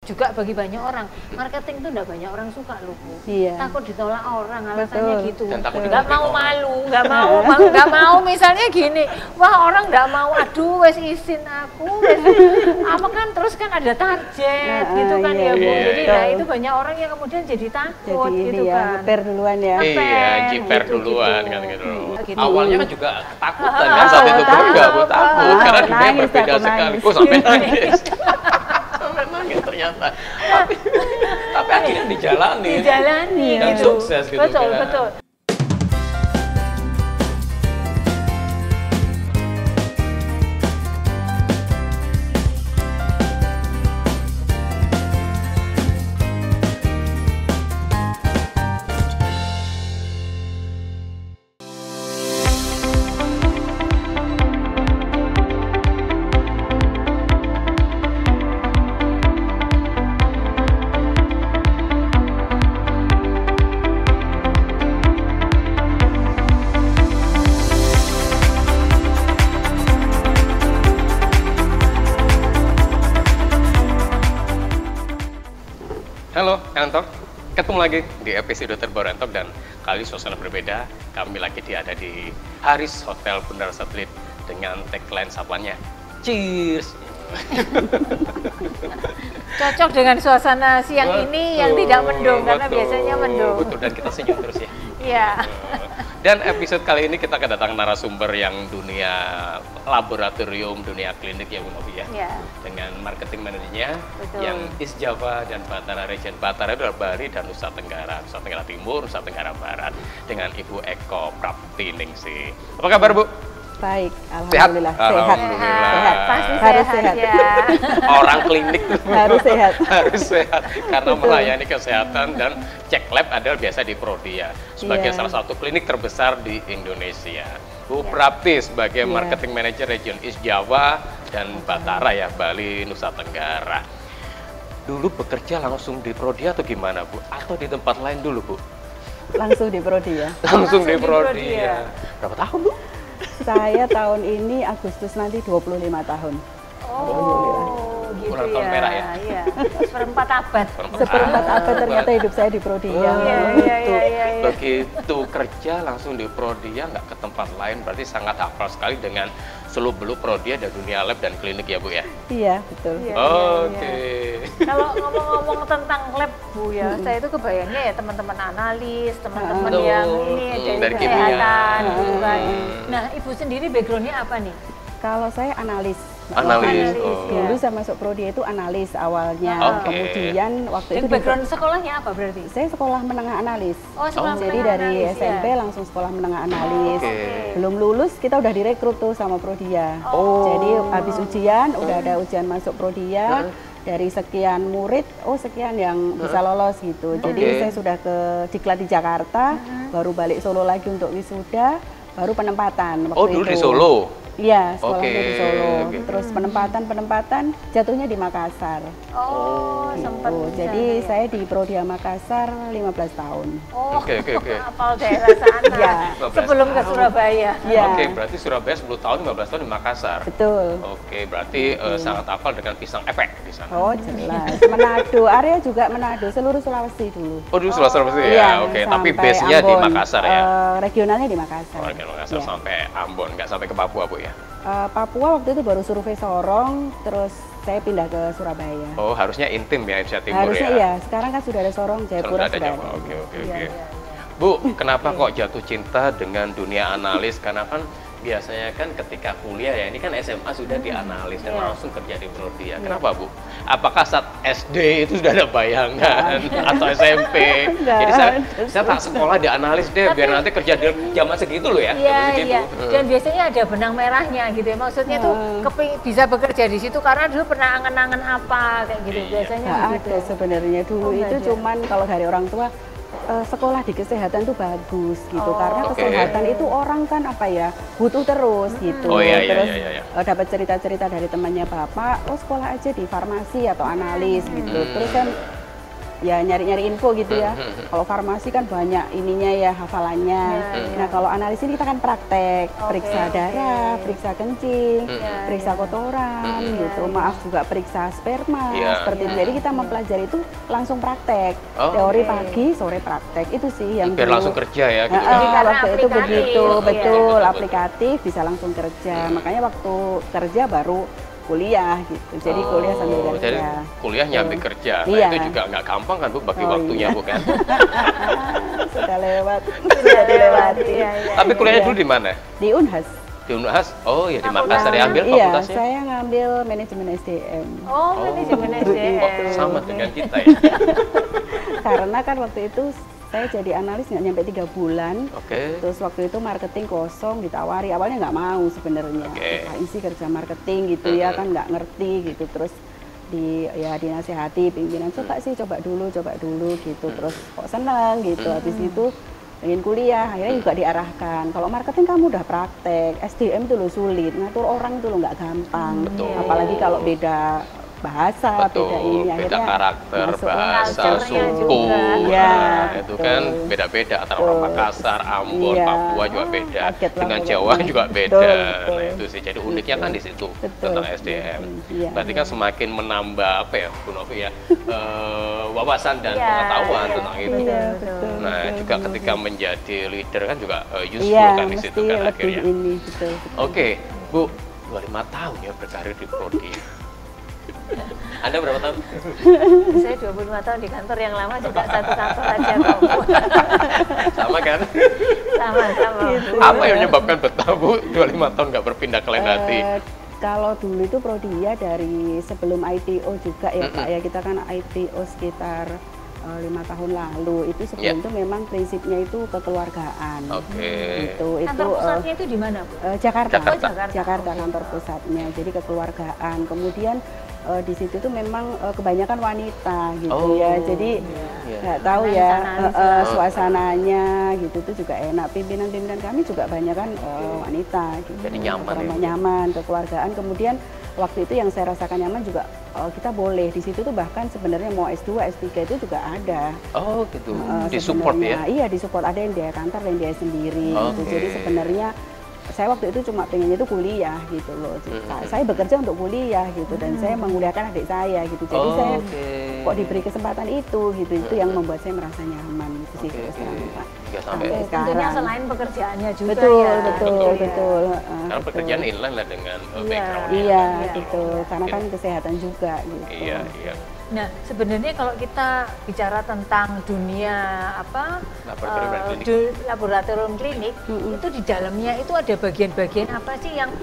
Juga bagi banyak orang, marketing itu enggak banyak orang suka loh Bu. Iya. Takut ditolak orang, alasannya gitu. Nggak mau malu, nggak mau misalnya gini, wah orang nggak mau, aduh wes izin aku, apa kan terus kan ada target gitu kan ya Bu. Jadi nah itu banyak orang yang kemudian jadi takut jadi gitu ya, kan. ngeper duluan ya. Iya, jiper gitu, duluan gitu. kan gitu. Gitu. Awalnya kan juga ketakutan kan saat itu pun nggak buat takut karena dunia Nangis, berbeda aku sekali. nangis. Kok sampai nangis? Sampai nangis ternyata. Tapi akhirnya dijalani dan gitu. sukses gitu Betul, kan. betul. Halo, Entok. Ketemu lagi di episode terbaru Entok dan kali suasana berbeda. Kami lagi ada di Haris Hotel Bundaran Satelit dengan tagline sapanya Cheers. Cocok dengan suasana siang ini yang tidak mendung karena betul, biasanya mendung. Betul, dan kita senyum terus ya. Iya. Dan episode kali ini kita kedatangan narasumber yang dunia laboratorium, dunia klinik ya Bu Novi ya. Iya. Dengan marketing manajernya Betul. yang East Java dan Batara Region. Batara itu adalah Bali dan Nusa Tenggara Timur, Nusa Tenggara Barat dengan Ibu Eko Praptiningsih. Apa kabar Bu? Baik, alhamdulillah sehat. Alhamdulillah. Pasti Harus sehat, sehat. ya. Orang klinik tuh Harus sehat. harus sehat karena melayani kesehatan dan cek lab adalah biasa di Prodia sebagai Iya. salah satu klinik terbesar di Indonesia. Bu Prapti sebagai marketing manager region East Java dan Batara ya, Bali, Nusa Tenggara. Dulu bekerja langsung di Prodia atau gimana Bu? Atau di tempat lain dulu Bu? Langsung di Prodi ya. Langsung di di Prodia. Prodia. Berapa tahun Bu? Saya tahun ini Agustus nanti 25 tahun. Oh, gitu Ulang tahun ya. merah ya? Iya. Seperempat abad. Seperempat abad ternyata hidup saya di Prodi ya. Iya. Begitu kerja langsung di Prodia, nggak ke tempat lain, berarti sangat hafal sekali dengan seluk-beluk Prodia dan dunia lab dan klinik ya Bu ya? Iya, betul. Iya. Oke. Kalau ngomong-ngomong tentang lab Bu ya, saya itu kebayangnya ya teman-teman analis, teman-teman Betul. yang ini dari Dari kesehatan kimia. gitu kan. Nah, Ibu sendiri backgroundnya apa nih? Kalau saya analis. Analis. Analis, Oh. ya. Dulu saya masuk Prodi itu analis awalnya. Oke. Kemudian waktu Dan itu background sekolahnya apa berarti? saya sekolah menengah analis. Oh, sekolah Jadi menengah dari analis, SMP ya. langsung sekolah menengah analis. Oke. Belum lulus kita udah direkrut tuh sama Prodia. Jadi habis ujian udah ada ujian masuk Prodia. Dari sekian murid, sekian yang bisa lolos gitu. Jadi Oke. saya sudah ke Diklat di Jakarta, baru balik Solo lagi untuk wisuda, baru penempatan waktu Oh, dulu itu. di Solo. Iya, sekolahnya Oke, di Solo. oke. Terus penempatan jatuhnya di Makassar. Oh, sempat. Gitu. Jadi saya di Prodia Makassar 15 tahun. Oh, Oke. hafal daerah sana. Iya. Sebelum ke Surabaya. Iya. Oke, berarti Surabaya 10 tahun, 15 tahun di Makassar. Betul. Oke, berarti sangat hafal dengan pisang efek di sana. Oh jelas. Manado, area juga Manado, seluruh Sulawesi dulu. Oh, dulu Sulawesi ya. Oke, tapi sampai base-nya di Ambon. Makassar ya. Regionalnya di Makassar. Oh, di Makassar Iya. sampai Ambon, nggak sampai ke Papua Bu ya? Papua waktu itu baru survei Sorong, terus saya pindah ke Surabaya. Oh, harusnya intim ya Indonesia Timur Harusnya ya? iya, sekarang kan sudah ada Sorong, Jayapura Sudah ada sudah Jawa. ada. Oke. Iya. Bu, kenapa kok jatuh cinta dengan dunia analis? Karena kan biasanya kan ketika kuliah ya, ini kan SMA sudah dianalis dan langsung kerja di Prodia. Kenapa Bu? Apakah saat SD itu sudah ada bayangan atau SMP? Nggak Jadi ada. saya tak sekolah di analis deh, biar nanti kerja di zaman segitu loh ya. Iya, zaman segitu. iya. Dan biasanya ada benang merahnya gitu ya. Maksudnya tuh bisa bekerja di situ karena dulu pernah angen-angen apa kayak gitu. Iya. Biasanya Nggak begitu. ada sebenarnya dulu Oh, nggak itu ada. cuman kalau dari orang tua sekolah di kesehatan tuh bagus gitu karena Oke. kesehatan itu orang kan apa ya butuh terus gitu. Oh, iya, Terus iya. dapat cerita-cerita dari temannya bapak, sekolah aja di farmasi atau analis gitu. Terus kan ya nyari-nyari info gitu ya. Kalau farmasi kan banyak ininya ya, hafalannya. Nah kalau analis ini kita kan praktek, periksa darah, periksa kencing, periksa kotoran gitu. Maaf juga periksa sperma seperti itu. Jadi kita mempelajari itu langsung praktek. Teori pagi, sore praktek. Itu sih yang biar langsung kerja ya gitu. Waktu itu begitu, betul aplikatif bisa langsung kerja. Makanya waktu kerja baru kuliah gitu. Jadi kuliah sambil kerja. Jadi kuliah nyambi kerja. Nah, itu juga nggak gampang kan Bu bagi waktunya Bu kan. Sudah lewat, sudah dilewati. Tapi kuliahnya dulu di mana? Di Unhas. Di Unhas? Oh ya di Makassar. Ambil Iya, fakultasnya? saya ngambil manajemen SDM. Manajemen SDM. Sama dengan kita ya. Karena kan waktu itu saya jadi analis nggak nyampe 3 bulan. Terus waktu itu marketing kosong, ditawari. Awalnya nggak mau sebenarnya. Isi kerja marketing gitu ya kan nggak ngerti gitu. Terus dinasehati pimpinan coba dulu gitu. Terus kok senang gitu. Habis itu ingin kuliah, akhirnya juga diarahkan. Kalau marketing kamu udah praktek, SDM itu lo sulit, ngatur orang itu lo nggak gampang. Apalagi kalau beda bahasa, beda ini, beda akhirnya karakter, masuk bahasa, suku, itu kan beda-beda antara orang Makassar, Ambon, Papua juga beda, dengan Jawa juga beda. Nah itu sih, jadi uniknya kan di situ tentang SDM. Berarti kan semakin menambah apa ya, Bu Novi ya, wawasan dan pengetahuan tentang itu. Nah juga ketika menjadi leader kan juga useful kan di situ kan akhirnya. Oke, Bu, 25 tahun ya berkarir di Prodi. Anda berapa tahun? Saya 25 tahun di kantor yang lama juga satu kantor aja kok. Sama kan? Sama. Apa yang menyebabkan betah Bu 25 tahun nggak berpindah ke lain hati? Kalau dulu itu Prodia dari sebelum ITO juga ya Pak ya, kita kan ITO sekitar 5 tahun lalu. Itu sebelum itu memang prinsipnya itu kekeluargaan. Itu kantor pusatnya itu di mana Bu? Jakarta. Jakarta kantor pusatnya. Jadi kekeluargaan. Kemudian di situ tuh memang kebanyakan wanita gitu ya. Jadi nggak tahu ya suasananya gitu tuh juga enak. Pimpinan-pimpinan kami juga banyak kan wanita gitu. Jadi nyaman kekeluargaan. Kemudian waktu itu yang saya rasakan nyaman juga kita boleh di situ tuh bahkan sebenarnya mau S2, S3 itu juga ada. Oh gitu. Disupport ya? Iya disupport, ada yang dia kantor dan dia sendiri. Gitu. Jadi sebenarnya saya waktu itu cuma pengennya itu kuliah gitu loh. Saya bekerja untuk kuliah gitu dan saya menguliakan adik saya gitu. Jadi saya kok diberi kesempatan itu gitu. Itu yang membuat saya merasa nyaman gitu sih terus terang Pak. Sampai tentunya selain pekerjaannya juga betul. Karena pekerjaan inline lah dengan background. Iya, betul. Karena kan kesehatan juga gitu. Iya. Nah, sebenarnya kalau kita bicara tentang dunia laboratorium klinik, itu di dalamnya itu ada bagian-bagian apa sih yang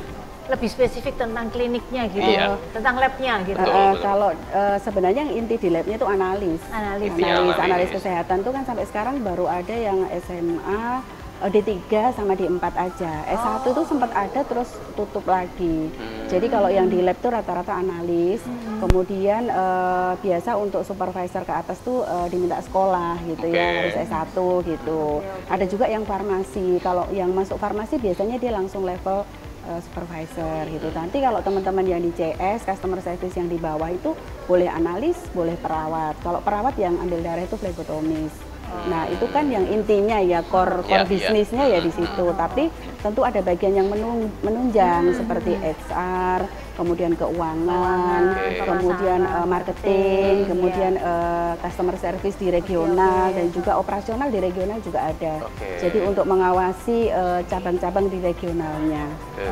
lebih spesifik tentang kliniknya gitu, tentang labnya gitu. Kalau sebenarnya yang inti di labnya itu analis kesehatan tuh kan sampai sekarang baru ada yang SMA D3 sama D4 aja. S1 tuh sempat ada terus tutup lagi. Jadi kalau yang di lab tuh rata-rata analis. Kemudian biasa untuk supervisor ke atas tuh diminta sekolah gitu ya, harus S1 gitu. Ada juga yang farmasi. Kalau yang masuk farmasi biasanya dia langsung level supervisor gitu. Nanti kalau teman-teman yang di CS, customer service yang di bawah itu boleh analis, boleh perawat. Kalau perawat yang ambil darah itu flebotomis. Nah itu kan yang intinya ya core bisnisnya ya di situ. Tapi tentu ada bagian yang menunjang seperti HR, kemudian keuangan, kemudian marketing, kemudian customer service di regional dan juga operasional di regional juga ada. Jadi untuk mengawasi cabang-cabang di regionalnya.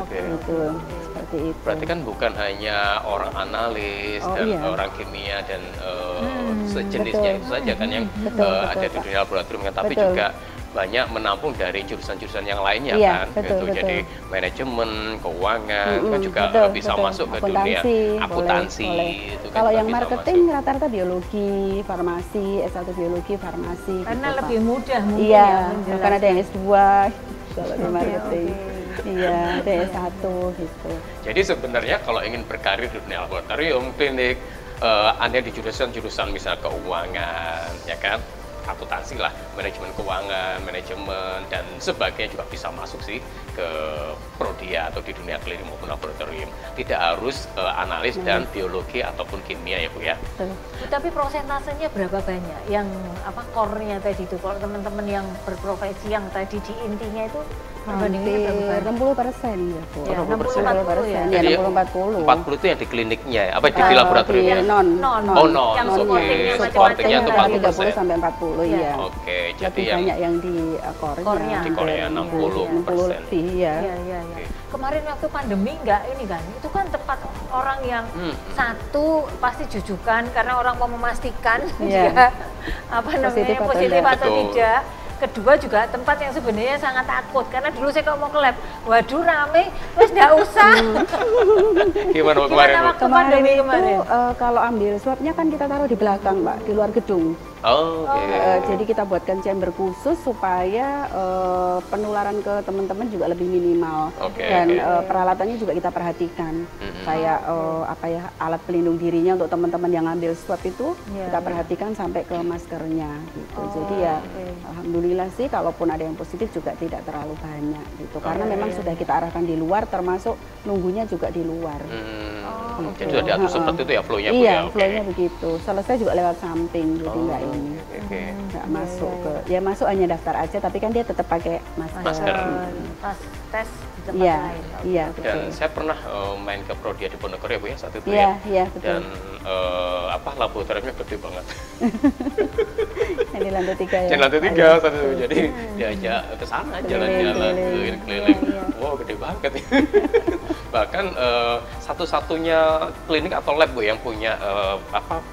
Gitu. Seperti itu. Berarti kan bukan hanya orang analis dan orang kimia dan sejenisnya itu saja kan yang ada di dunia laboratorium kan, tapi juga banyak menampung dari jurusan-jurusan yang lainnya kan, gitu. Jadi manajemen, keuangan kan juga bisa masuk ke dunia akuntansi. Itu kan. Kalau yang marketing rata-rata biologi, farmasi, S1 biologi, farmasi. Karena gitu, lebih mudah mungkin. Iya, karena ada yang S2 kalau di marketing. Iya, ada S1 gitu. Jadi sebenarnya kalau ingin berkarir di dunia laboratorium, klinik, Anda di jurusan misal keuangan, ya kan? akuntansi lah, manajemen keuangan, manajemen dan sebagainya juga bisa masuk sih ke Prodia atau di dunia klinik maupun laboratorium. Tidak harus analis dan biologi ataupun kimia ya Bu ya. Tapi prosentasenya berapa banyak yang apa core-nya tadi itu, kalau teman-teman yang berprofesi yang tadi di intinya itu perbandingannya berapa? 60% ya Bu. Ya, 60-40 ya. Jadi 60-40. 40 itu yang di kliniknya ya? Apa di laboratoriumnya? Non. Oh non, yang supportingnya itu 30 sampai 40 ya. Oke, jadi lebih yang banyak yang di core-nya. di Korea 60%. lebih ya. Iya. Kemarin waktu pandemi enggak ini kan, itu kan tepat orang yang satu pasti jujukan karena orang mau memastikan dia apa namanya positif atau tidak. Kedua juga tempat yang sebenarnya sangat takut karena dulu saya kalau mau ke lab, waduh rame, terus nggak usah. Gimana kemarin? Kemarin itu kalau ambil swabnya kan kita taruh di belakang Mbak, di luar gedung. Oh, jadi kita buatkan chamber khusus supaya penularan ke teman-teman juga lebih minimal. Dan peralatannya juga kita perhatikan. Kayak alat pelindung dirinya untuk teman-teman yang ambil swab itu kita perhatikan sampai ke maskernya gitu. Jadi ya alhamdulillah sih kalaupun ada yang positif juga tidak terlalu banyak gitu. Karena memang sudah kita arahkan di luar, termasuk nunggunya juga di luar. Jadi sudah diatur seperti itu ya flow-nya Bu ya? Iya, flow-nya begitu. Selesai juga lewat samping, jadi nggak ini. Nggak masuk ke, ya masuk hanya daftar aja, tapi kan dia tetap pakai masker. Pas tes di tempat lain. Iya, betul. Dan saya pernah main ke Prodia di Ponorogo ya Bu ya saat itu Iya, betul. Dan laboratoriumnya gede banget. Yang di lantai 3 ya? Yang lantai 3 saat itu, jadi diajak ke sana jalan-jalan keliling. Wow, gede banget ya. Bahkan satu-satunya klinik atau lab Bu yang punya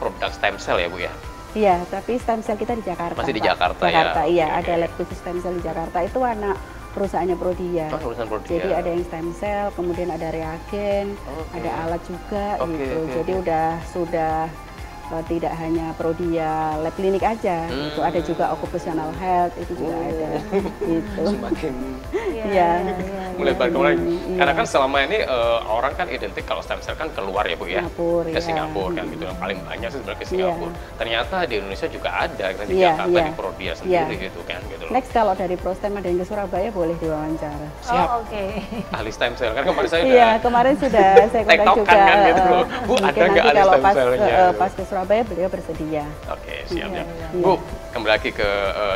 produk stem cell ya Bu ya? Iya, tapi stem cell kita di Jakarta. Masih di Jakarta ya? Jakarta, iya. Ada lab khusus stem cell di Jakarta, itu anak perusahaannya Prodia. Perusahaan Prodia. Jadi ada yang stem cell, kemudian ada reagen, ada alat juga gitu. Jadi sudah tidak hanya Prodia lab klinik aja, itu ada juga occupational health, itu juga ada gitu. Semakin melebar kembali. Karena kan selama ini orang kan identik kalau stem cell kan keluar ya Bu ya, ke Singapura kan gitu, yang paling banyak sih sebenarnya ke Singapura. Ternyata di Indonesia juga ada, di Jakarta di Prodia sendiri gitu kan. Next kalau dari Prostem ada yang ke Surabaya boleh diwawancara. Siap. Ahli stem cell kan kemarin saya kemarin sudah saya kontak juga. Kan, gitu. Bu ada nggak ahli stem cellnya? Pas ke Surabaya beliau bersedia. Oke, siap ya. Bu, kembali lagi ke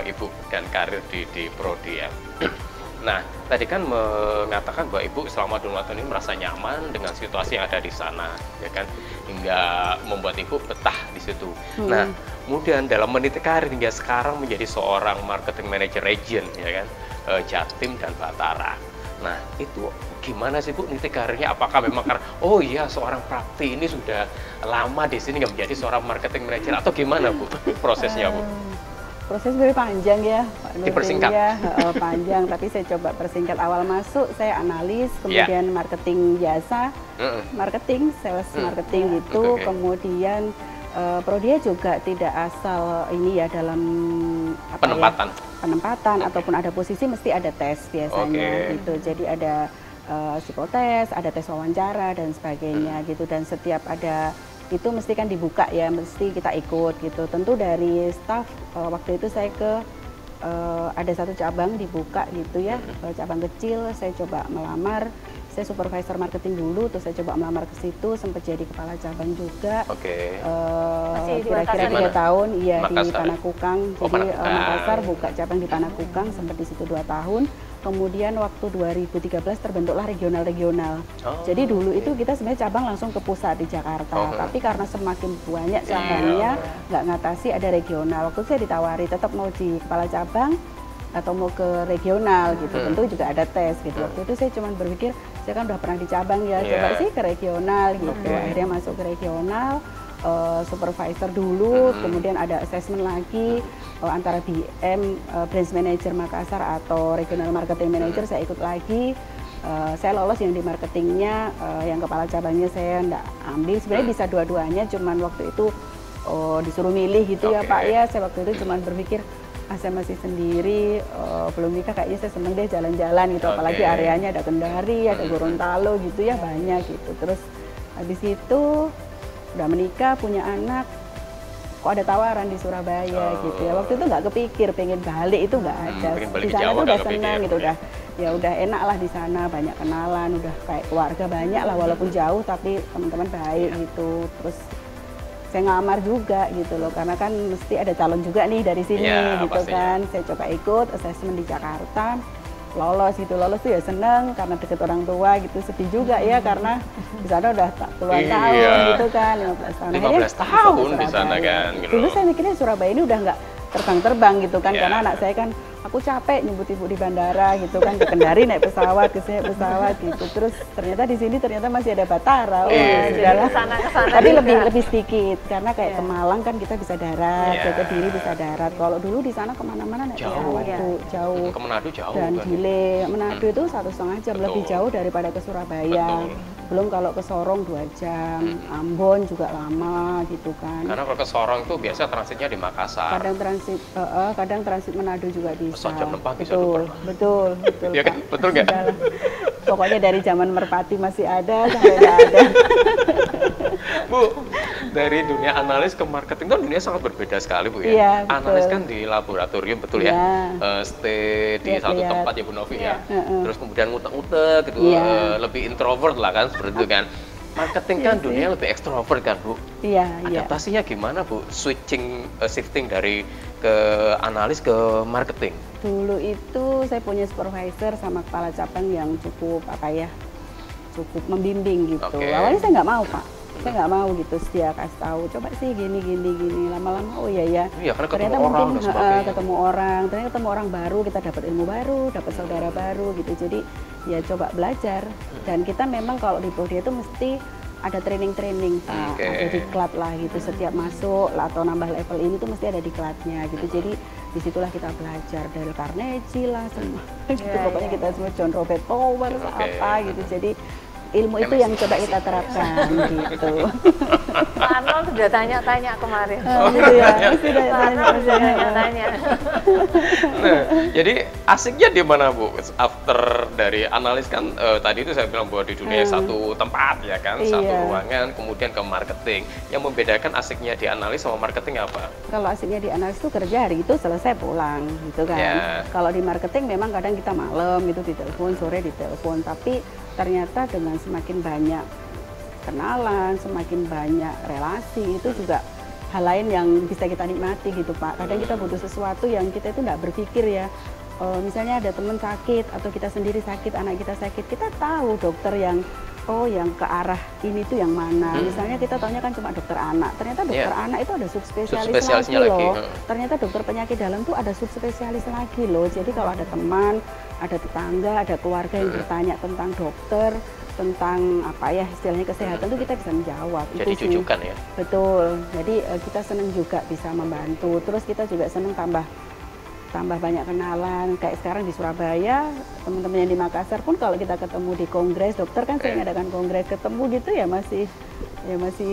Ibu dan karir di Prodia. Nah, tadi kan mengatakan bahwa Ibu selama 2 tahun ini merasa nyaman dengan situasi yang ada di sana, ya kan, hingga membuat Ibu betah di situ. Nah, kemudian dalam meniti karir hingga sekarang menjadi seorang marketing manager region, ya kan, Jatim dan Batara. Nah, itu gimana sih Bu niti karirnya? Apakah memang karena seorang Prakti ini sudah lama di sini nggak menjadi seorang marketing manager atau gimana Bu prosesnya Bu? Proses sebenarnya panjang ya, dipersingkat. Panjang, tapi saya coba persingkat. Awal masuk saya analis, kemudian marketing jasa, marketing, sales marketing gitu, kemudian Prodia juga tidak asal ini ya dalam penempatan ataupun ada posisi mesti ada tes biasanya gitu. Jadi ada psikotes, ada tes wawancara dan sebagainya gitu, dan setiap ada itu mesti kan dibuka ya, mesti kita ikut gitu. Tentu dari staff waktu itu saya ada satu cabang dibuka gitu ya, cabang kecil, saya coba melamar. Saya supervisor marketing dulu, terus saya coba melamar ke situ, sempat jadi kepala cabang juga. Kira-kira 3 tahun, iya di Panakukang. Jadi Makassar buka cabang di Panakukang, sempat di situ 2 tahun. Kemudian waktu 2013 terbentuklah regional-regional. Jadi dulu itu kita sebenarnya cabang langsung ke pusat di Jakarta, tapi karena semakin banyak cabangnya nggak ngatasi, ada regional. Waktu saya ditawari tetap mau di kepala cabang atau mau ke regional gitu, tentu juga ada tes gitu. Waktu itu saya cuma berpikir, saya kan udah pernah di cabang ya, coba sih ke regional gitu. Akhirnya masuk ke regional, supervisor dulu, kemudian ada assessment lagi antara BM, branch manager Makassar atau regional marketing manager, saya ikut lagi. Saya lolos yang di marketingnya, yang kepala cabangnya saya enggak ambil. Sebenarnya bisa dua-duanya, cuman waktu itu disuruh milih gitu ya Pak ya. Saya waktu itu cuman berpikir, saya masih sendiri, belum nikah, kayaknya saya seneng deh jalan-jalan gitu. Apalagi areanya ada Kendari, ada Gorontalo gitu ya, banyak gitu. Terus habis itu udah menikah, punya anak, kok ada tawaran di Surabaya gitu ya. Waktu itu nggak kepikir pengen balik, itu nggak ada. Di sana tuh udah senang gitu, udah enak lah di sana, banyak kenalan, udah kayak keluarga banyak lah, walaupun jauh tapi teman-teman baik gitu. Terus saya ngelamar juga gitu loh, karena kan mesti ada calon juga nih dari sini gitu kan. Saya coba ikut assessment di Jakarta, lolos gitu. Lolos tuh ya seneng karena deket orang tua gitu. Sedih juga ya karena di sana udah puluhan tahun gitu kan, 15 tahun. 15 tahun di sana kan gitu. Dulu saya mikirnya Surabaya ini udah nggak terbang-terbang gitu kan, karena anak saya kan, aku capek nyebut ibu di bandara gitu kan, ke Kendari naik pesawat, ke sini naik pesawat gitu. Terus ternyata di sini ternyata masih ada Batara. Tapi lebih sedikit karena kayak ke Malang kan kita bisa darat, ke Kediri bisa darat. Kalau dulu di sana kemana-mana naik pesawat tuh jauh. Ke Manado jauh. Dan delay Manado itu 1,5 jam lebih jauh daripada ke Surabaya. Belum kalau ke Sorong 2 jam, Ambon juga lama gitu kan. Karena kalau ke Sorong itu biasa transitnya di Makassar. Kadang transit Manado juga bisa. Jam 4 bisa betul. Ya kan? Betul nggak? Pokoknya dari zaman Merpati masih ada sampai nggak ada. Bu, dari dunia analis ke marketing kan dunia sangat berbeda sekali Bu ya. Iya, analis kan di laboratorium betul ya. Stay di satu tempat ya Bu Novi ya. Terus kemudian ngutek-ngutek gitu, lebih introvert lah kan seperti itu kan. Marketing kan dunia lebih ekstrovert kan Bu. Iya. Adaptasinya gimana Bu? Shifting dari ke analis ke marketing. Dulu itu saya punya supervisor sama kepala cabang yang cukup cukup membimbing gitu. Awalnya saya nggak mau Pak. Saya nggak mau gitu, dia kasih tahu, coba sih gini, lama-lama oh iya karena ternyata orang mungkin ketemu orang baru, kita dapat ilmu baru, dapat saudara baru gitu. Jadi ya coba belajar. Dan kita memang kalau di Prodi itu mesti ada training Pak, ada diklat lah gitu, setiap masuk atau nambah level ini tuh mesti ada diklatnya gitu. Jadi disitulah kita belajar dari Carnegie lah semua gitu. Pokoknya kita semua John Robert Powers apa gitu. Jadi ilmu itu yang coba kita terapkan gitu. Pak Arnold sudah tanya-tanya kemarin. Gitu ya, sudah tanya-tanya. Nah, jadi asiknya di mana Bu? After dari analis kan tadi itu saya bilang bahwa di dunia satu tempat ya kan, satu ruangan, kemudian ke marketing. Yang membedakan asiknya di analis sama marketing apa? Kalau asiknya di analis itu kerja hari itu selesai pulang gitu kan. Kalau di marketing memang kadang kita malam itu ditelepon, sore ditelepon, tapi ternyata dengan semakin banyak kenalan, semakin banyak relasi, itu juga hal lain yang bisa kita nikmati gitu Pak. Kadang kita butuh sesuatu yang kita itu nggak berpikir ya. Misalnya ada teman sakit atau kita sendiri sakit, anak kita sakit, kita tahu dokter yang yang ke arah ini tuh yang mana. Misalnya kita taunya kan cuma dokter anak, ternyata dokter anak itu ada subspesialis lagi loh. Ternyata dokter penyakit dalam tuh ada subspesialis lagi loh. Jadi kalau ada teman, ada tetangga, ada keluarga yang bertanya tentang dokter, tentang apa ya istilahnya kesehatan tuh kita bisa menjawab. Jadi jujukan ya? Betul. Jadi kita senang juga bisa membantu. Terus kita juga senang tambah banyak kenalan. Kayak sekarang di Surabaya, teman-teman yang di Makassar pun kalau kita ketemu di kongres dokter kan sering adakan kongres, ketemu gitu ya masih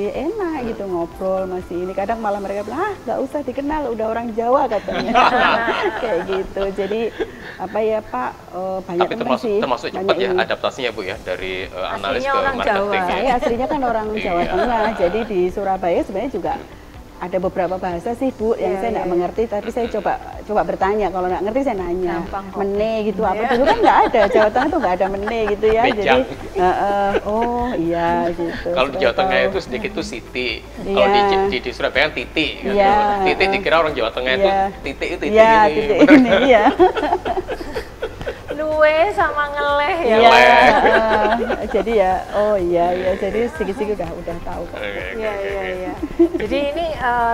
enak gitu ngobrol, masih ini. Kadang malah mereka bilang nggak usah dikenal, udah orang Jawa katanya. Kayak gitu. Jadi apa ya Pak, banyak teman sih. Termasuk cepat ya adaptasinya Bu ya dari analis ke marketing. Saya aslinya kan orang Jawa Tengah, jadi di Surabaya sebenarnya juga ada beberapa bahasa sih Bu yang saya nggak mengerti, tapi saya coba bertanya. Kalau nggak ngerti saya nanya. Mene gitu apa dulu kan nggak ada, Jawa Tengah tuh nggak ada mene gitu ya. Jadi oh iya gitu. Kalau di Jawa Tengah itu sedikit tuh siti. Kalau di Surabaya kan titi. Titi dikira orang Jawa Tengah itu titik ini. Titik ini iya. Luwe sama ngeleh ya. Jadi ya jadi sedikit-sedikit udah tahu kok. Iya. Jadi ini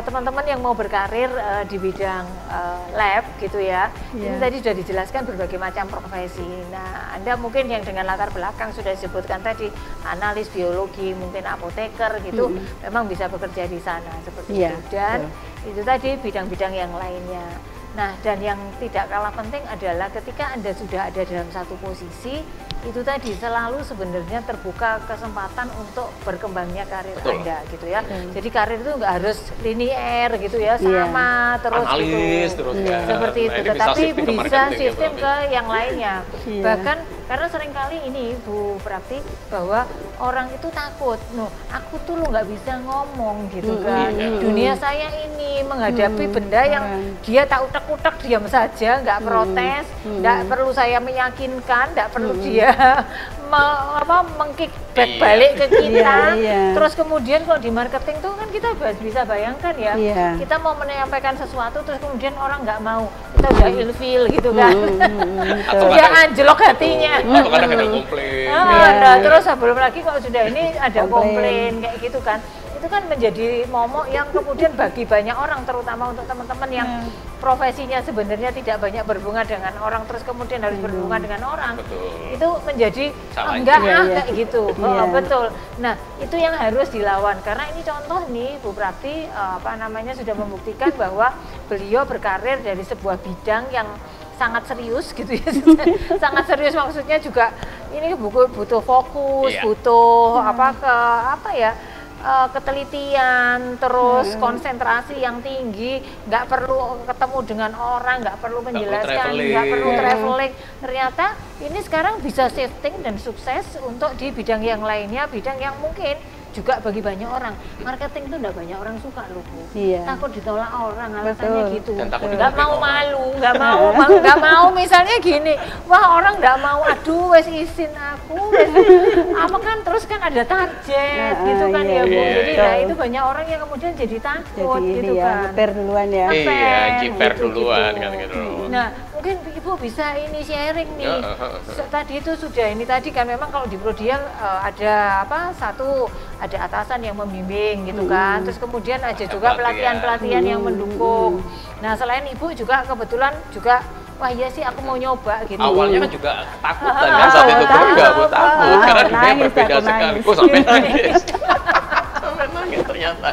teman-teman yang mau berkarir di bidang lab gitu ya. Ini tadi sudah dijelaskan berbagai macam profesi. Nah, Anda mungkin yang dengan latar belakang sudah disebutkan tadi analis biologi, mungkin apoteker gitu, memang bisa bekerja di sana seperti itu. Dan itu tadi bidang-bidang yang lainnya. Nah, dan yang tidak kalah penting adalah ketika Anda sudah ada dalam satu posisi, itu tadi selalu sebenarnya terbuka kesempatan untuk berkembangnya karir Anda gitu ya. Jadi karir itu nggak harus linier gitu ya, sama terus analis, gitu. Terus seperti itu, tetapi bisa sistem ke yang lainnya. Bahkan karena seringkali ini Bu Prapti bahwa orang itu takut, aku tuh lo nggak bisa ngomong gitu kan. Dunia saya ini menghadapi benda yang dia tak utak-utak, diam saja, nggak protes, nggak perlu saya meyakinkan, nggak perlu dia mengkickback balik ke kita. Terus kemudian kalau di marketing tuh kan kita bisa bayangkan ya, kita mau menyampaikan sesuatu terus kemudian orang nggak mau, kita udah ilfil gitu kan, dia anjlok hatinya. Atau kadang ada komplain. Nah, terus belum lagi kalau sudah ini ada komplain kayak gitu kan, itu kan menjadi momok yang kemudian bagi banyak orang, terutama untuk teman-teman yang profesinya sebenarnya tidak banyak berhubungan dengan orang, terus kemudian harus berhubungan dengan orang. Itu menjadi kayak gitu. Betul. Nah, itu yang harus dilawan, karena ini contoh nih Bu Prapti sudah membuktikan bahwa beliau berkarir dari sebuah bidang yang sangat serius gitu ya. Sangat serius, maksudnya juga ini butuh fokus, butuh ketelitian, terus konsentrasi yang tinggi, nggak perlu ketemu dengan orang, nggak perlu menjelaskan, nggak perlu traveling. Ternyata ini sekarang bisa shifting dan sukses untuk di bidang yang lainnya, bidang yang mungkin juga bagi banyak orang. Marketing itu enggak banyak orang suka loh Bu. Takut ditolak orang, alasannya gitu. Nggak mau malu, nggak mau misalnya gini, wah orang nggak mau, aduh wes izin aku, kan terus kan ada target gitu kan ya Bu. Jadi itu banyak orang yang kemudian jadi takut gitu kan. Jiper duluan ya. Jiper duluan kan gitu. Nah, mungkin Ibu bisa ini sharing nih. Tadi itu sudah ini tadi kan memang kalau di Prodial ada ada atasan yang membimbing gitu kan. Terus kemudian ada juga pelatihan-pelatihan yang mendukung. Nah, selain Ibu juga kebetulan juga wah iya sih aku mau nyoba gitu. Awalnya kan juga ketakutan kan saat itu takut karena dunia berbeda sekali. Sampai nangis. Sampai nangis ternyata.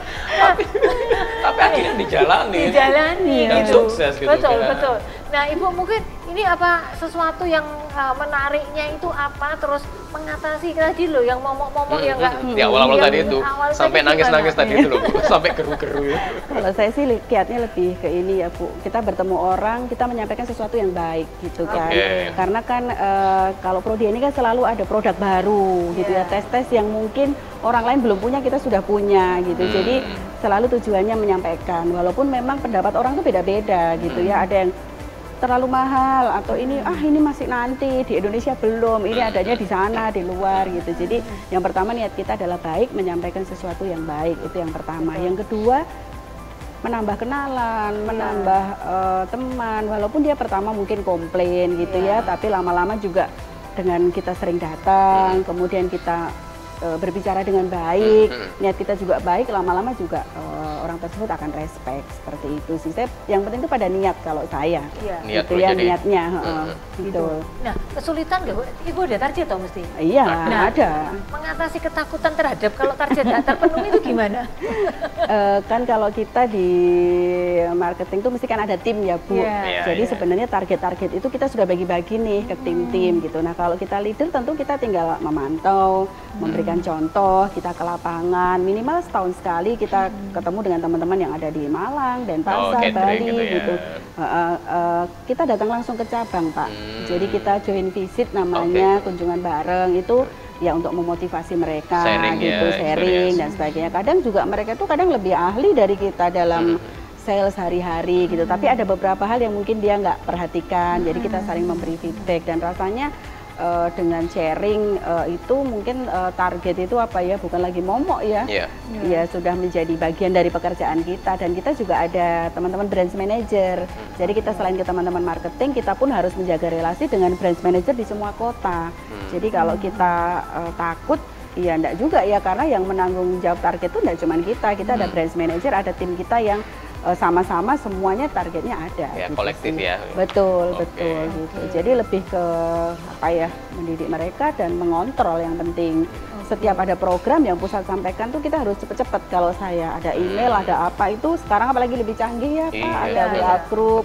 Tapi akhirnya dijalani dan gitu. Sukses gitu. Betul. Nah, Ibu mungkin ini apa sesuatu yang menariknya itu apa, terus mengatasi tadi loh yang momok-momok yang enggak di awal-awal tadi itu sampai nangis-nangis tadi itu loh, sampai geru-geru. Kalau saya sih lihatnya lebih ke ini ya Bu, kita bertemu orang, kita menyampaikan sesuatu yang baik gitu kan. Karena kan kalau Prodi ini kan selalu ada produk baru gitu ya, tes-tes yang mungkin orang lain belum punya, kita sudah punya gitu. Jadi selalu tujuannya menyampaikan, walaupun memang pendapat orang itu beda-beda gitu ya, ada yang terlalu mahal atau ini masih nanti, di Indonesia belum, ini adanya di sana, di luar gitu. Jadi yang pertama niat kita adalah baik, menyampaikan sesuatu yang baik, itu yang pertama. Yang kedua, menambah kenalan, menambah teman, walaupun dia pertama mungkin komplain gitu ya, tapi lama-lama juga dengan kita sering datang, kemudian kita berbicara dengan baik, niat kita juga baik, lama-lama juga orang tersebut akan respect, seperti itu sih. Yang penting itu pada niat kalau saya, gitu ya, niatnya, gitu. Nah, kesulitan nggak Bu? Ibu ada target toh mesti? Iya, ada. Mengatasi ketakutan terhadap kalau target nggak terpenuhi itu gimana? Kan kalau kita di marketing tuh mesti kan ada tim ya Bu. Jadi sebenarnya target-target itu kita sudah bagi-bagi nih ke tim-tim gitu. Nah, kalau kita leader tentu kita tinggal memantau, memberikan contoh, kita ke lapangan, minimal setahun sekali kita ketemu dengan teman-teman yang ada di Malang, Denpasar, Bali gitu. Kita datang langsung ke cabang Pak. Jadi kita join visit namanya, kunjungan bareng itu ya untuk memotivasi mereka sharing dan sebagainya. Kadang juga mereka tuh kadang lebih ahli dari kita dalam sales hari-hari gitu. Tapi ada beberapa hal yang mungkin dia nggak perhatikan. Jadi kita saling memberi feedback dan rasanya dengan sharing itu mungkin target itu bukan lagi momok ya, ya sudah menjadi bagian dari pekerjaan kita. Dan kita juga ada teman-teman branch manager, jadi kita selain ke teman-teman marketing, kita pun harus menjaga relasi dengan branch manager di semua kota. Jadi kalau kita takut, ya enggak juga ya, karena yang menanggung jawab target itu enggak cuma kita ada branch manager, ada tim kita yang sama-sama semuanya targetnya ada. Ya, gitu kolektif sih. ya. Betul gitu. Jadi lebih ke mendidik mereka dan mengontrol yang penting. Setiap ada program yang pusat sampaikan tuh kita harus cepet-cepet. Kalau saya ada email, ada apa itu sekarang apalagi lebih canggih ya Pak, ada WA group,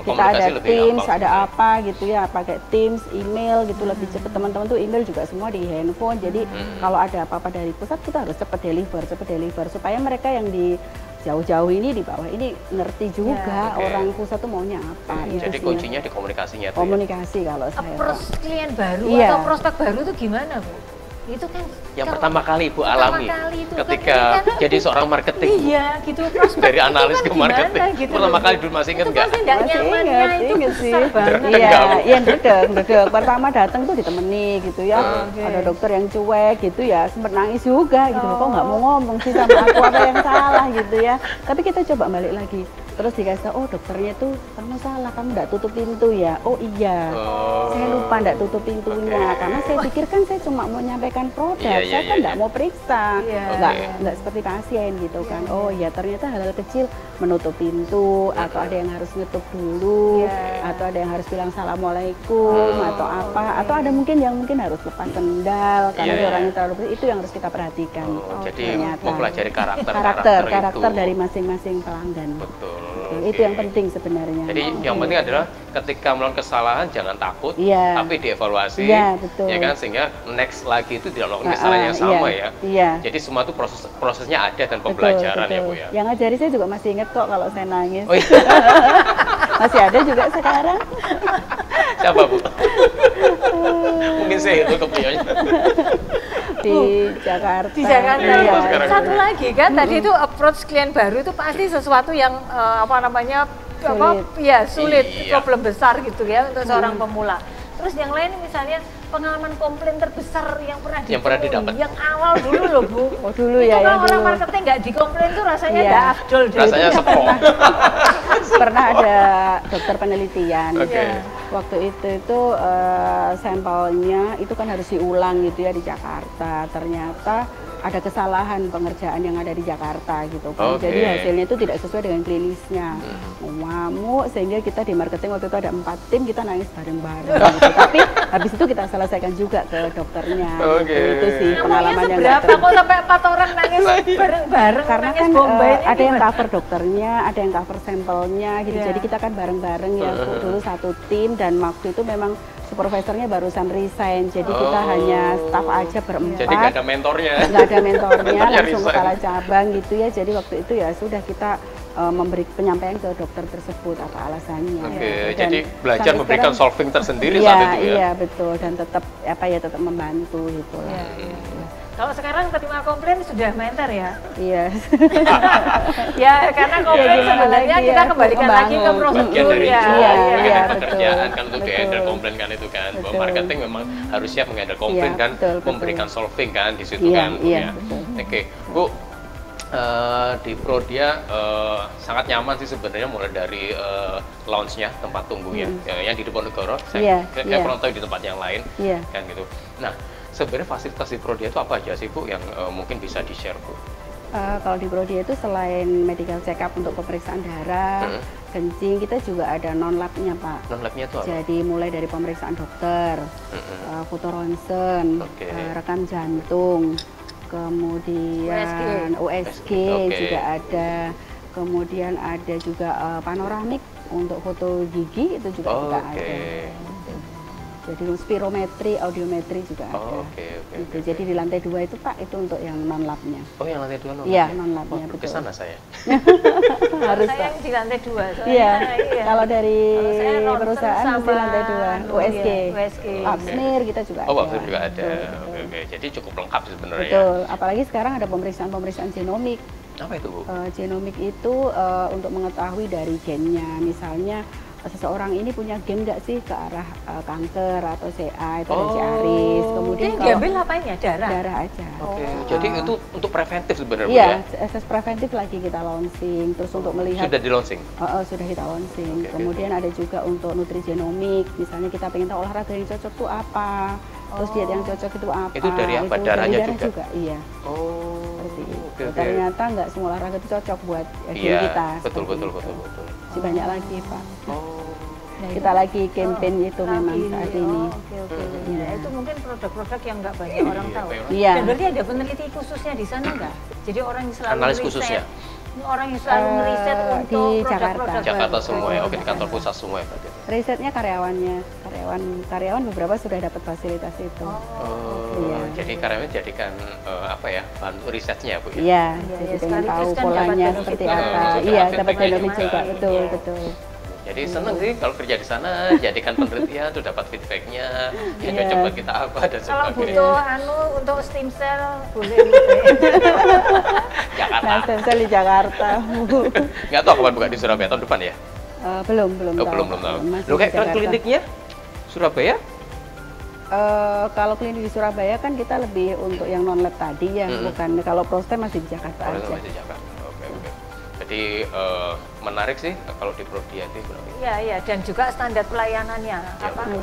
kita ada Teams, ada apa gitu ya, pakai Teams, email gitu lebih cepet. Teman-teman tuh email juga semua di handphone. Jadi kalau ada apa-apa dari pusat kita harus cepet deliver supaya mereka yang di jauh-jauh ini di bawah ini ngerti juga orang pusat tuh maunya apa. Jadi kuncinya di komunikasinya tuh. Komunikasi kalau saya. Approach klien baru atau prospek baru tuh gimana Bu? Itu kan yang pertama kali Ibu alami ketika jadi seorang marketing. Iya, gitu. Dari analis ke marketing. Gitu pertama kali dulu masih ingat nggak? Pasti nggak nyamannya itu besar banget. Iya, dedek. Pertama datang tuh ditemani gitu ya. Ada dokter yang cuek gitu ya, sempat nangis juga gitu. Kok nggak mau ngomong sih sama aku, apa yang salah gitu ya. Tapi kita coba balik lagi. Terus dikasih tahu, oh dokternya tuh kamu salah, kamu nggak tutup pintu ya. Oh iya, saya lupa nggak tutup pintunya. Karena saya pikir kan saya cuma mau nyampaikan produk, saya kan nggak mau periksa, nggak seperti pasien gitu kan. Oh iya, ternyata hal-hal kecil, menutup pintu, atau ada yang harus ngetuk dulu, atau ada yang harus bilang assalamualaikum, atau apa, atau ada mungkin yang harus lepas sendal karena dia orangnya terlalu bersih, itu yang harus kita perhatikan. Jadi mempelajari karakter dari masing-masing pelanggan. Betul. Itu yang penting sebenarnya. Jadi yang penting adalah ketika melakukan kesalahan jangan takut, tapi dievaluasi, betul. ya kan, sehingga next lagi itu tidak melakukan kesalahan yang sama ya. Jadi semua itu prosesnya ada dan pembelajaran ya Bu ya. Yang ngajari saya juga masih ingat kok kalau saya nangis. Oh, iya. Masih ada juga sekarang. Siapa Bu? Mungkin saya tutup videonya. Di Jakarta. Di Jakarta. Satu lagi kan tadi itu approach klien baru itu pasti sesuatu yang sulit, problem besar gitu ya untuk seorang pemula. Terus yang lain misalnya pengalaman komplain terbesar yang pernah didapat. Yang awal dulu loh Bu. Oh dulu ya. Kalau orang marketing nggak dikomplain tuh rasanya nggak afdol. Rasanya sepong. Pernah ada dokter penelitian. Waktu itu sampelnya itu kan harus diulang gitu ya di Jakarta. Ternyata ada kesalahan pengerjaan yang ada di Jakarta gitu kan. Jadi hasilnya itu tidak sesuai dengan klinisnya. Ngamuk sehingga kita di marketing waktu itu ada 4 tim, kita nangis bareng-bareng gitu. Tapi habis itu kita selesaikan juga ke dokternya. Gitu. Itu sih pengalaman yang berapa kok sampai 4 orang nangis bareng-bareng? Karena kan ada yang cover dokternya, ada yang cover sampelnya gitu. Jadi kita kan bareng-bareng ya dulu satu tim, dan waktu itu memang supervisornya barusan resign, jadi kita hanya staff aja berempat. Jadi nggak ada mentornya. Nggak ada mentornya, langsung kepala cabang gitu ya. Jadi waktu itu ya sudah kita memberi penyampaian ke dokter tersebut apa alasannya. Jadi belajar memberikan solving tersendiri saat itu ya. Iya betul, dan tetap tetap membantu gitu. Kalau sekarang ketika komplain sudah mentor ya? Iya. Ya karena komplain sebenarnya kita kembalikan lagi ke prosedur ya. Iya, pekerjaan kan untuk di-handle komplain kan itu kan. Bahwa marketing memang harus siap meng-handle komplain kan, memberikan solving kan di situ kan. Oke, Bu. Di Prodia sangat nyaman sih sebenarnya, mulai dari lounge-nya, tempat tunggunya yang di Diponegoro. Saya kurang tahu di tempat yang lain kan gitu. Nah, sebenarnya fasilitas di Prodia itu apa aja sih Bu yang mungkin bisa di-share Bu? Kalau di Prodia itu selain medical check up untuk pemeriksaan darah, kencing, kita juga ada non-labnya Pak. Non-labnya itu apa? Jadi mulai dari pemeriksaan dokter, foto ronsen, rekam jantung, kemudian USG juga ada, kemudian ada juga panoramik untuk foto gigi, itu juga kita ada. Jadi spirometri, audiometri juga ada. Jadi di lantai 2 itu Pak, itu untuk yang non labnya. Oh, yang lantai 2 non labnya? Iya, non labnya. Ke sana saya. Harus saya yang di lantai 2. Iya. Kalau dari perusahaan mesti lantai 2. USG. Pap-smear kita juga ada. Oh, pap-smear juga ada. Oke. Jadi cukup lengkap sebenarnya. Betul. Apalagi sekarang ada pemeriksaan genomik. Apa itu Bu? Genomik itu untuk mengetahui dari gennya, misalnya seseorang ini punya gen nggak sih ke arah kanker atau CA atau CARIS. Kemudian diambil apanya? Darah aja. Jadi itu untuk preventif sebenarnya. Iya, akses preventif lagi kita launching. Terus untuk melihat sudah di launching. Sudah kita launching. Kemudian ada juga untuk nutrigenomik. Misalnya kita pengen tahu olahraga yang cocok itu apa. Terus diet yang cocok itu apa. Itu dari apa? Darahnya dari darah juga. Iya. Seperti itu. Ternyata nggak semua olahraga itu cocok buat gen kita. Betul. Masih banyak lagi Pak. Kita lagi campaign itu memang saat ini. Itu mungkin produk-produk yang nggak banyak orang tahu. Iya. Dan berarti ada peneliti khususnya di sana nggak? Jadi orang yang selalu analis khususnya. Orang yang selalu ngeriset untuk di produk-produk Jakarta semua ya. Oke, di kantor pusat semua ya berarti. Risetnya karyawannya. Karyawan beberapa sudah dapat fasilitas itu. Jadi karyawan jadikan bahan risetnya Bu ya. Iya, jadi pengen tahu polanya seperti apa. Iya, dapat benefit juga. Betul. Jadi seneng sih kalau kerja di sana, jadikan penelitian, tuh dapat feedbacknya, yang coba kita apa dan Kalau sebagainya. butuh untuk stem cell boleh. Jakarta. Nah, stem cell di Jakarta. Nggak tahu kapan buka di Surabaya tahun depan ya? Belum Oh, tahu. belum tahu. Masih Lo di kayak Jakarta. kliniknya Surabaya? Kalau klinik di Surabaya kan kita lebih untuk yang non lab tadi ya, bukan kalau prostat masih di Jakarta Oh, aja. masih Jakarta. Oke, oke. Jadi menarik sih kalau di Prodia itu. Iya, dan juga standar pelayanannya.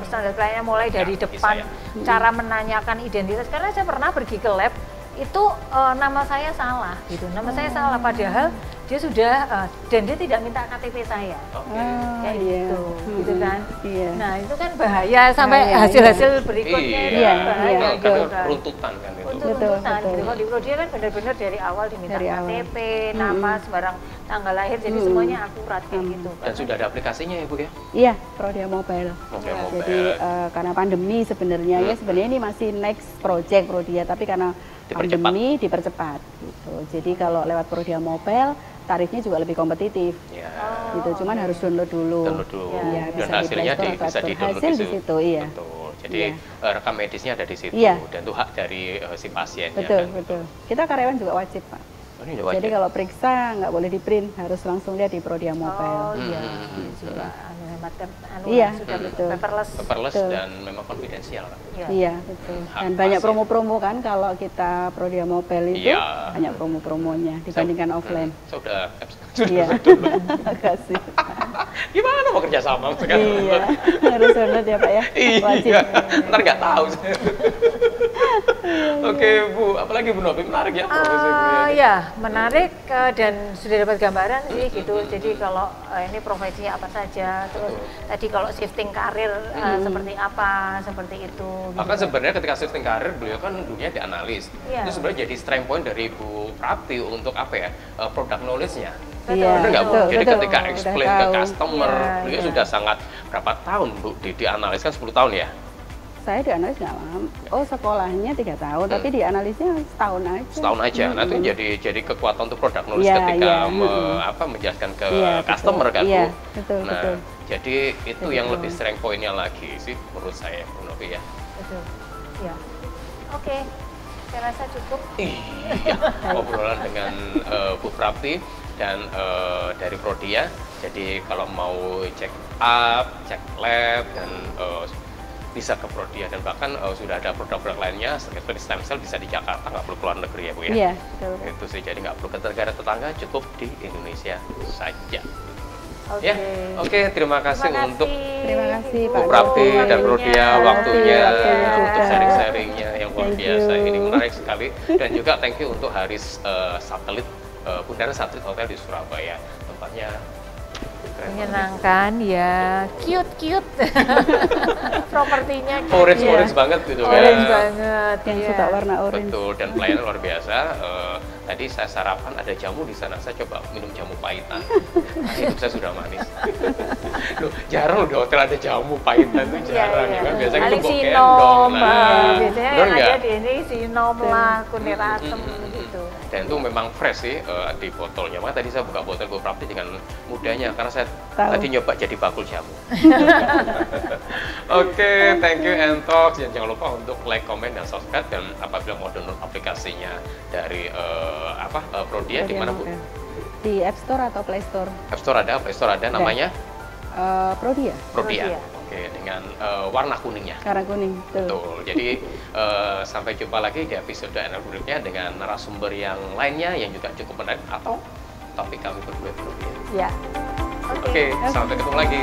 Standar pelayanannya mulai dari Ya, depan, cara menanyakan identitas. Karena saya pernah pergi ke lab, itu nama saya salah gitu. Nama saya salah padahal dia sudah dan dia tidak minta KTP saya. Oke. Kayak iya. gitu kan. Iya. Nah, itu kan bahaya sampai Bahaya, hasil-hasil berikutnya Iya, itu iya, bahaya iya, gitu karena kan. runtutan kan itu. Untuk Betul, runtutan betul. gitu. Kalau di Prodia kan benar-benar dari awal diminta Dari awal. KTP, nama, sembarang tanggal lahir, jadi semuanya akurat kayak gitu. Dan sudah ada aplikasinya ya Bu ya? Iya, Prodia Mobile. Mobile. Jadi karena pandemi sebenarnya ya sebenarnya ini masih next project Prodia, tapi karena Dipercepat. pandemi dipercepat gitu. Jadi kalau lewat Prodia Mobile tarifnya juga lebih kompetitif. Ya. Gitu. Cuman harus download dulu. Download dulu. Iya, Dan bisa di hasilnya Play Store atau bisa App Store. di-download Hasil di situ, iya. Betul. Jadi Iya. rekam medisnya ada di situ Iya. dan itu hak dari si pasiennya Betul, kan. betul. Kita karyawan juga wajib, Pak. Oh, ini udah wajib. Jadi kalau periksa nggak boleh di print, harus langsung lihat di Prodia Mobile. Oh iya, Hmm. juga menghematkan Iya, sudah betul. paperless. paperless Betul. dan memang konfidensial kan. Iya. Iya, betul. Hak Dan banyak pasien. promo-promo kan kalau kita Prodia Mobile itu Iya. banyak promo-promonya dibandingkan offline. Sudah Iya. betul. Makasih. Gimana mau kerja sama kan? Iya, harus download ya Pak ya. Wajib. Iya. Ntar nggak tahu. Oke Bu, apalagi Bu Novi menarik ya profesi Bu ya. Ya, menarik dan sudah dapat gambaran sih gitu. Jadi kalau ini profesinya apa saja, terus tadi kalau shifting karir seperti apa, seperti itu. Bahkan sebenarnya ketika shifting karir beliau kan dunia di analis. Iya. Itu sebenarnya jadi strength point dari Bu Prapti untuk apa ya? Product knowledge-nya. Iya, Benar nggak Bu? betul, Jadi betul. ketika Udah explain ke tahu. customer, Iya, beliau iya. sudah sangat berapa tahun Bu di analis kan 10 tahun ya? Saya di analis nggak lama. Oh, sekolahnya 3 tahun, tapi di analisnya setahun aja. Setahun aja. Nah itu jadi kekuatan untuk product knowledge Iya, ketika iya, menjelaskan ke Iya, customer betul. kan Iya, Bu. betul, Nah, betul. jadi itu yang lebih strength point-nya lagi sih menurut saya Bu Novi ya. Betul. Ya. Oke. Saya rasa cukup. Iya, obrolan dengan Bu Prapti dan dari Prodia. Jadi kalau mau check up, cek lab dan bisa ke Prodia dan bahkan sudah ada produk-produk lainnya seperti stem cell bisa di Jakarta, nggak perlu keluar negeri ya Bu ya. Iya, betul. Itu sih, jadi nggak perlu ke negara tetangga, cukup di Indonesia saja. Oke. Ya, oke, terima kasih untuk Terima kasih, Bu Pak. Prapti dan Waktunya. Prodia waktunya waktunya untuk juga. sharing-sharingnya yang luar Thank biasa. you. Ini menarik sekali dan juga thank you untuk Haris Satelit Bundaran Satelit Hotel di Surabaya. Tempatnya keren banget. Menyenangkan ya, cute. Propertinya cute. Orange banget gitu kan. Orange banget. Yang iya. suka warna orange. Betul, dan pelayanan luar biasa. Tadi saya sarapan ada jamu di sana, saya coba minum jamu pahitan. Hidup saya sudah manis. Loh, jarang loh di hotel ada jamu pahitan itu jarang ya kan. Biasanya Paling itu bok sinom, gendong. biasanya bener yang nggak? ada di ini sinom lah, kunir asem gitu. Dan itu memang fresh sih di botolnya. Makanya tadi saya buka botol Bu Prapti dengan mudahnya karena saya Tahu. tadi nyoba jadi bakul jamu. Oke, thank you Entox. Dan jangan lupa untuk like, comment, dan subscribe. Dan apabila mau download aplikasinya dari Prodia, di mana Bu? Di App Store atau Play Store? App Store ada, Play Store ada, namanya Prodia, Prodia. Oke, dengan warna kuningnya. karena kuning. Betul. Jadi sampai jumpa lagi di episode berikutnya dengan narasumber yang lainnya yang juga cukup menarik atau topik kami berdua. Ya. Oke, sampai ketemu lagi.